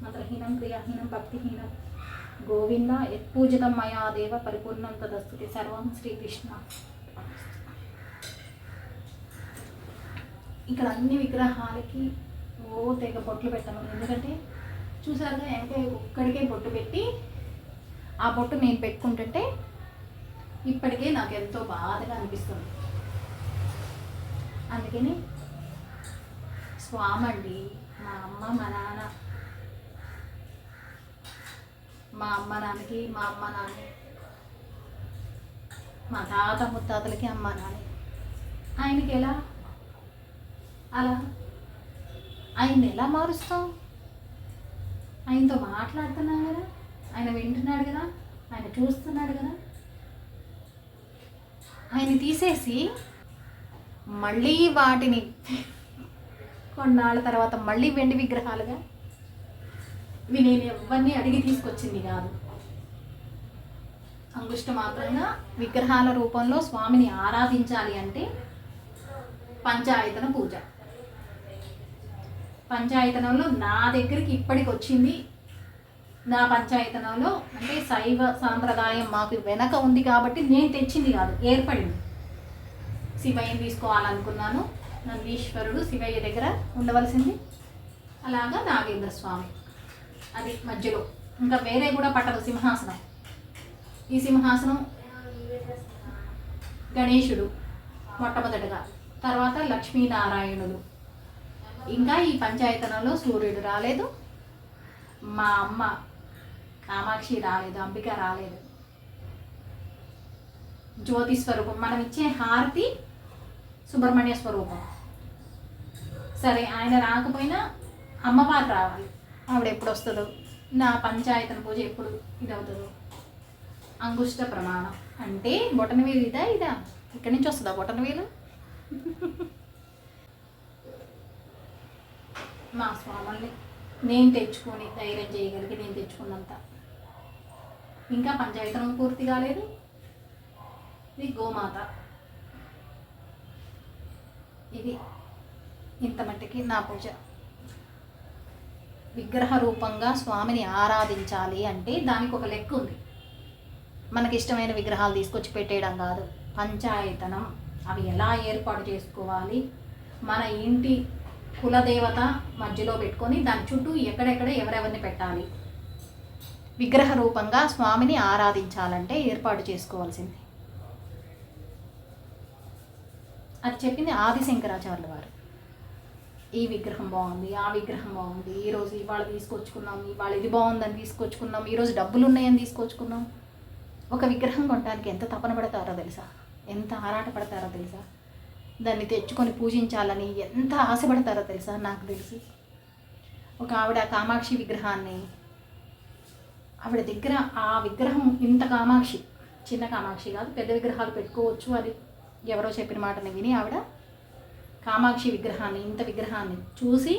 మంత్రహీనం క్రియాహీనం భక్తిహీనం గోవింద యత్పూజితం మయా దేవ పరిపూర్ణం తదస్తుతే సర్వం శ్రీకృష్ణ. ఇక్కడ అన్ని విగ్రహాలకి తెగ బొట్లు పెట్టాను. ఎందుకంటే చూసారుగా వెనక ఒక్కడికే బొట్టు పెట్టి ఆ బొట్టు నేను పెట్టుకుంటుంటే ఇప్పటికే నాకు ఎంతో బాధగా అనిపిస్తుంది. అందుకని స్వామి అండి, మా అమ్మ మా నాన్న, మా అమ్మ నాన్నకి మా అమ్మ నాన్న, మా తాత ముత్తాతలకి అమ్మ నాన్న. ఆయనకి ఎలా అలా ఆయన్ని ఎలా మారుస్తాం? ఆయనతో మాట్లాడుతున్నాం కదా, ఆయన వింటున్నాడు కదా, ఆయన చూస్తున్నాడు కదా. ఆయన తీసేసి మళ్ళీ వాటిని కొన్నాళ్ళ తర్వాత మళ్ళీ వెండి విగ్రహాలుగా, ఇవి నేను ఎవరిని అడిగి తీసుకొచ్చింది కాదు. అంగుష్ట మాత్రంగా విగ్రహాల రూపంలో స్వామిని ఆరాధించాలి అంటే పంచాయతన పూజ. పంచాయతనంలో నా దగ్గరికి ఇప్పటికి వచ్చింది, నా పంచాయతనంలో అంటే శైవ సాంప్రదాయం మాకు వెనక ఉంది కాబట్టి నేను తెచ్చింది కాదు, ఏర్పడింది. శివయ్యని తీసుకోవాలనుకున్నాను, నందీశ్వరుడు శివయ్య దగ్గర ఉండవలసింది. అలాగా నాగేంద్ర స్వామి అది మధ్యలో, ఇంకా వేరే కూడా పట్టదు సింహాసనం. ఈ సింహాసనం గణేశుడు మొట్టమొదటిగా, తర్వాత లక్ష్మీనారాయణుడు, ఇంకా ఈ పంచాయతనంలో సూర్యుడు రాలేదు, మా అమ్మ కామాక్షి రాలేదు, అంబిక రాలేదు. జ్యోతి స్వరూపం, మనం ఇచ్చే హారతి సుబ్రహ్మణ్య స్వరూపం. సరే ఆయన రాకపోయినా అమ్మవారు రావాలి. ఆవిడ ఎప్పుడు వస్తుందో, నా పంచాయతన పూజ ఎప్పుడు ఇదవుతుందో. అంగుష్ట ప్రమాణం అంటే బొటన వేలు ఇదా ఇక్కడి నుంచి వస్తుందా బొటన వేలు? మా స్వాముల్ని నేను తెచ్చుకొని ధైర్యం చేయగలిగి నేను తెచ్చుకున్నంత. ఇంకా పంచాయతనం పూర్తి కాలేదు. ఇది గోమాత. ఇది ఇంత మట్టికి నా పూజ. విగ్రహ రూపంగా స్వామిని ఆరాధించాలి అంటే దానికి ఒక లెక్క ఉంది. మనకి ఇష్టమైన విగ్రహాలు తీసుకొచ్చి పెట్టేయడం కాదు. పంచాయతనం అవి ఎలా ఏర్పాటు చేసుకోవాలి, మన ఇంటి కులదేవత మధ్యలో పెట్టుకొని దాని చుట్టూ ఎక్కడెక్కడ ఎవరెవరిని పెట్టాలి, విగ్రహ రూపంగా స్వామిని ఆరాధించాలంటే ఏర్పాటు చేసుకోవాల్సింది. అది చెప్పింది ఆదిశంకరాచార్యుల వారు. ఈ విగ్రహం బాగుంది, ఆ విగ్రహం బాగుంది, ఈరోజు ఇవాళ తీసుకొచ్చుకున్నాం, ఇవాళ ఇది బాగుందని తీసుకొచ్చుకున్నాం, ఈరోజు డబ్బులు ఉన్నాయని తీసుకొచ్చుకున్నాం. ఒక విగ్రహం కొనడానికి ఎంత తపన పడతారో తెలుసా, ఎంత ఆరాట పడతారో తెలుసా, దాన్ని తెచ్చుకొని పూజించాలని ఎంత ఆశపడతారో తెలుసా. నాకు తెలిసి ఒక ఆవిడ కామాక్షి విగ్రహాన్ని, ఆవిడ దగ్గర ఆ విగ్రహం ఇంత కామాక్షి, చిన్న కామాక్షి కాదు, పెద్ద విగ్రహాలు పెట్టుకోవచ్చు అని ఎవరో చెప్పిన మాటని విని ఆవిడ కామాక్షి విగ్రహాన్ని, ఇంత విగ్రహాన్ని చూసి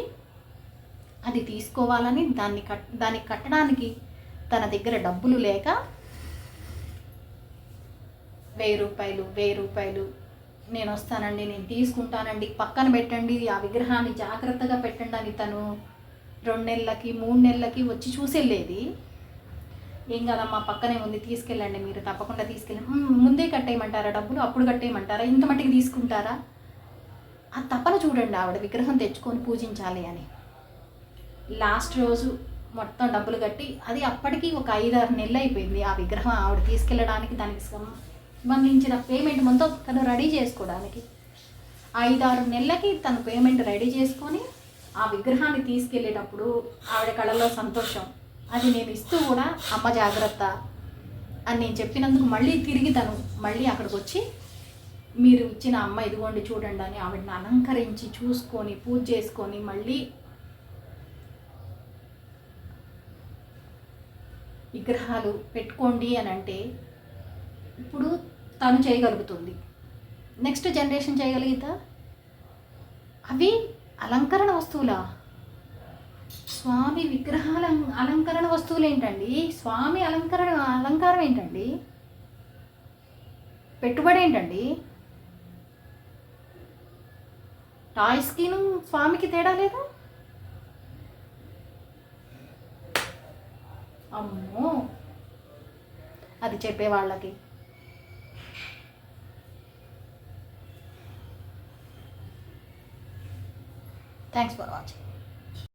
అది తీసుకోవాలని దాన్ని కట్టడానికి తన దగ్గర డబ్బులు లేక 1000 రూపాయలు నేను వస్తానండి, నేను తీసుకుంటానండి, పక్కన పెట్టండి, ఆ విగ్రహాన్ని జాగ్రత్తగా పెట్టండి అని తను 2 నెలలకి 3 నెలలకి వచ్చి చూసెళ్ళేది. ఏం కాదమ్మా పక్కనే ఉంది, తీసుకెళ్ళండి, మీరు తప్పకుండా తీసుకెళ్ళండి. ముందే కట్టేయమంటారా డబ్బులు, అప్పుడు కట్టేయమంటారా, ఇంత మట్టికి తీసుకుంటారా? ఆ తపన చూడండి ఆవిడ విగ్రహం తెచ్చుకొని పూజించాలి అని. లాస్ట్ రోజు మొత్తం డబ్బులు కట్టి, అది అప్పటికి ఒక 5-6 నెలలు అయిపోయింది ఆ విగ్రహం ఆవిడ తీసుకెళ్ళడానికి, దానికి సంబంధించిన పేమెంట్ మొత్తం తను రెడీ చేసుకోవడానికి 5-6 నెలలకి తను పేమెంట్ రెడీ చేసుకొని ఆ విగ్రహాన్ని తీసుకెళ్ళేటప్పుడు ఆవిడ కళలో సంతోషం. అది నేను ఇస్తూ కూడా అమ్మ జాగ్రత్త అని నేను చెప్పినందుకు మళ్ళీ తిరిగి తను మళ్ళీ అక్కడికి వచ్చి మీరు ఇచ్చిన అమ్మ ఇదిగోండి చూడండి అని ఆవిడని అలంకరించి చూసుకొని పూజ చేసుకొని మళ్ళీ విగ్రహాలు పెట్టుకోండి అని అంటే ఇప్పుడు తను చేయగలుగుతుంది. నెక్స్ట్ జనరేషన్ చేయగలుగుతా? అవి అలంకరణ వస్తువులా? స్వామి విగ్రహాల అలంకరణ వస్తువులు ఏంటండి? స్వామి అలంకారం ఏంటండి? పెట్టుబడి ఏంటండి? టాయ్స్కిను స్వామికి తేడా లేదు. అమ్మో, అది చెప్పే వాళ్ళకి. Thanks for watching.